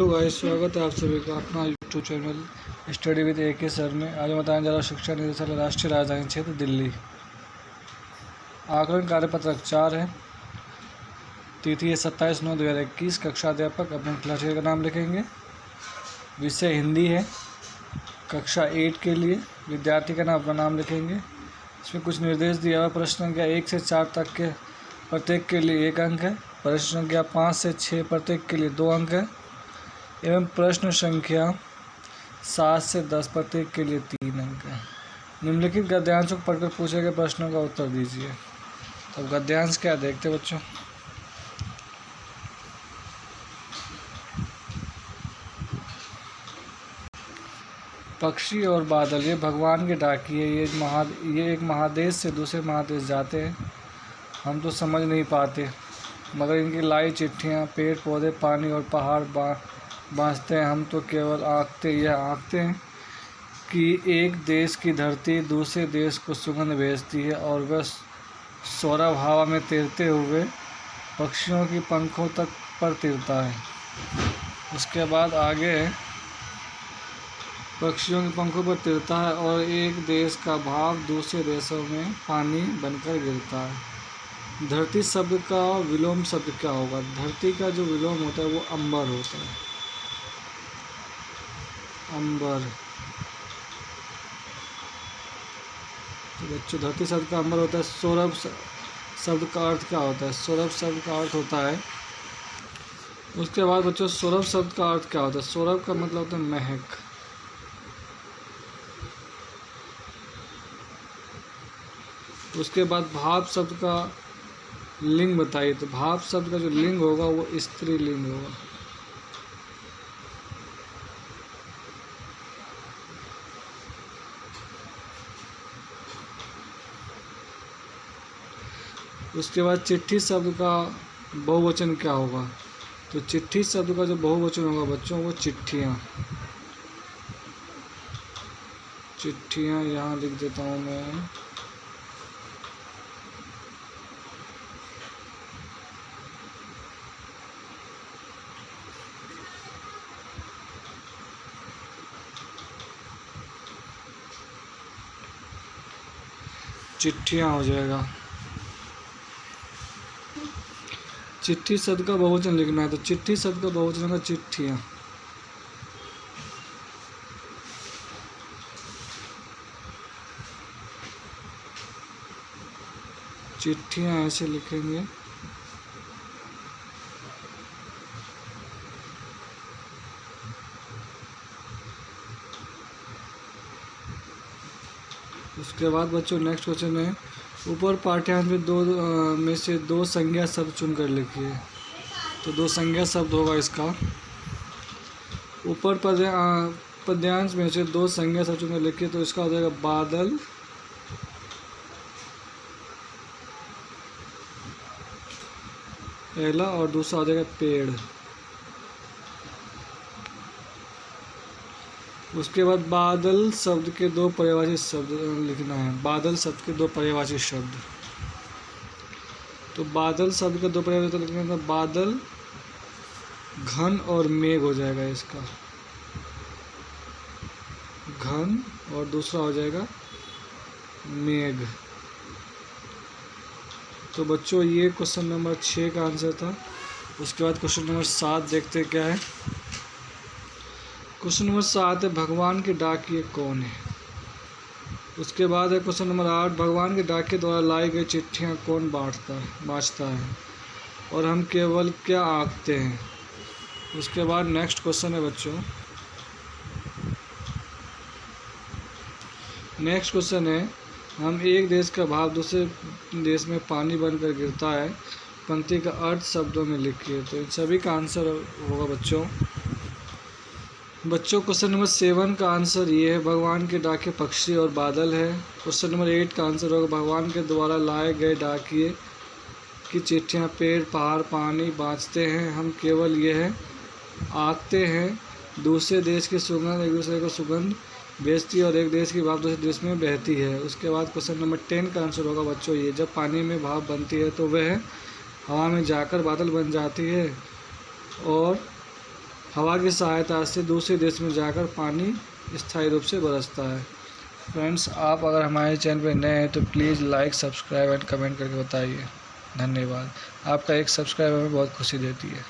Hello guys, स्वागत है आप सभी का अपना YouTube channel study with AK sir में। आज मैं बताने जा रहा हूँ शिक्षा निदेशालय राष्ट्रीय राजधानी क्षेत्र दिल्ली। आकलन कार्यपत्रक 4 है। तिथि है 27/9/2021। कक्षा अध्यापक अपने क्लास का नाम लिखेंगे। विषय हिंदी है। कक्षा 8 के लिए विद्यार्थी का नाम अपना नाम लिखेंगे। इसमें कुछ निर्देश दिया हुआ। प्रश्न संख्या 1 से 4 तक के प्रत्येक के लिए 1 अंक है। प्रश्न संख्या 5 से 6 प्रत्येक के लिए 2 अंक है एवं प्रश्न संख्या 7 से 10 प्रत्येक के लिए 3 अंक है। निम्नलिखित गद्यांशों को पढ़कर पूछे गए प्रश्नों का उत्तर दीजिए। तो गद्यांश क्या देखते बच्चों। पक्षी और बादल ये भगवान के डाकिए। ये एक महादेश से दूसरे महादेश जाते हैं। हम तो समझ नहीं पाते, मगर इनकी लाई चिट्ठियाँ पेड़ पौधे पानी और पहाड़ बाँचते हैं। हम तो केवल आंकते हैं कि एक देश की धरती दूसरे देश को सुगंध भेजती है और वह सौरभ हवा में तैरते हुए पक्षियों की पंखों तक पर तैरता है। उसके बाद आगे पक्षियों के पंखों पर तैरता है और एक देश का भाव दूसरे देशों में पानी बनकर गिरता है। धरती शब्द का विलोम शब्द क्या होगा। धरती का जो विलोम होता है वो अंबर होता है। अंबर। तो बच्चों धरती शब्द का अंबर होता है। सौरभ शब्द का अर्थ क्या होता है। सौरभ शब्द का अर्थ होता है। उसके बाद बच्चों सौरभ शब्द का अर्थ क्या होता है। सौरभ का मतलब होता है महक। उसके बाद भाव शब्द का लिंग बताइए। तो भाव शब्द का जो लिंग होगा वो स्त्रीलिंग होगा। उसके बाद चिट्ठी शब्द का बहुवचन क्या होगा। तो चिट्ठी शब्द का जो बहुवचन होगा बच्चों वो चिट्ठियाँ। चिट्ठियाँ यहाँ लिख देता हूँ मैं। चिट्ठियाँ हो जाएगा। चिट्ठी शब्द का बहुवचन लिखना है। तो चिट्ठी शब्द का बहुवचन होगा चिट्ठियाँ। चिट्ठियाँ ऐसे लिखेंगे। उसके बाद बच्चों नेक्स्ट क्वेश्चन है। ऊपर पाठ्यांश में से दो संज्ञा शब्द चुनकर लिखिए। तो दो संज्ञा शब्द होगा इसका। ऊपर पद्यांश में से दो संज्ञा शब्द चुनकर लिखिए। तो इसका हो जाएगा बादल पहला और दूसरा हो जाएगा पेड़। उसके बाद बादल शब्द के दो पर्यायवाची शब्द लिखना है। बादल शब्द के दो पर्यायवाची शब्द। तो बादल शब्द के दो पर्यायवाची शब्द लिखना है। बादल घन और मेघ हो जाएगा इसका। घन और दूसरा हो जाएगा मेघ। तो बच्चों ये क्वेश्चन नंबर 6 का आंसर था। उसके बाद क्वेश्चन नंबर 7 देखते क्या है। क्वेश्चन नंबर 7 है भगवान के डाकिए कौन है। उसके बाद है क्वेश्चन नंबर 8 भगवान के डाकिए द्वारा लाई गई चिट्ठियाँ कौन बाँचता है और हम केवल क्या आंकते हैं। उसके बाद नेक्स्ट क्वेश्चन है बच्चों। नेक्स्ट क्वेश्चन है हम एक देश का भाव दूसरे देश में पानी बनकर गिरता है पंक्ति का अर्थ शब्दों में लिखिए। तो इन सभी का आंसर होगा बच्चों क्वेश्चन नंबर 7 का आंसर ये है भगवान के डाकिए पक्षी और बादल है। क्वेश्चन नंबर 8 का आंसर होगा भगवान के द्वारा लाए गए डाकिए की चिट्ठियाँ पेड़ पहाड़ पानी बाँचते हैं। हम केवल यह आंकते हैं। दूसरे देश की सुगंध एक दूसरे को सुगंध भेजती है और एक देश की भाप दूसरे देश में बहती है। उसके बाद क्वेश्चन नंबर 10 का आंसर होगा बच्चों ये जब पानी में भाप बनती है तो वह हवा में जाकर बादल बन जाती है और हवा की सहायता से दूसरे देश में जाकर पानी स्थायी रूप से बरसता है। फ्रेंड्स, आप अगर हमारे चैनल पर नए हैं तो please like, subscribe and comment करके बताइए। धन्यवाद। आपका एक सब्सक्राइब हमें बहुत खुशी देती है।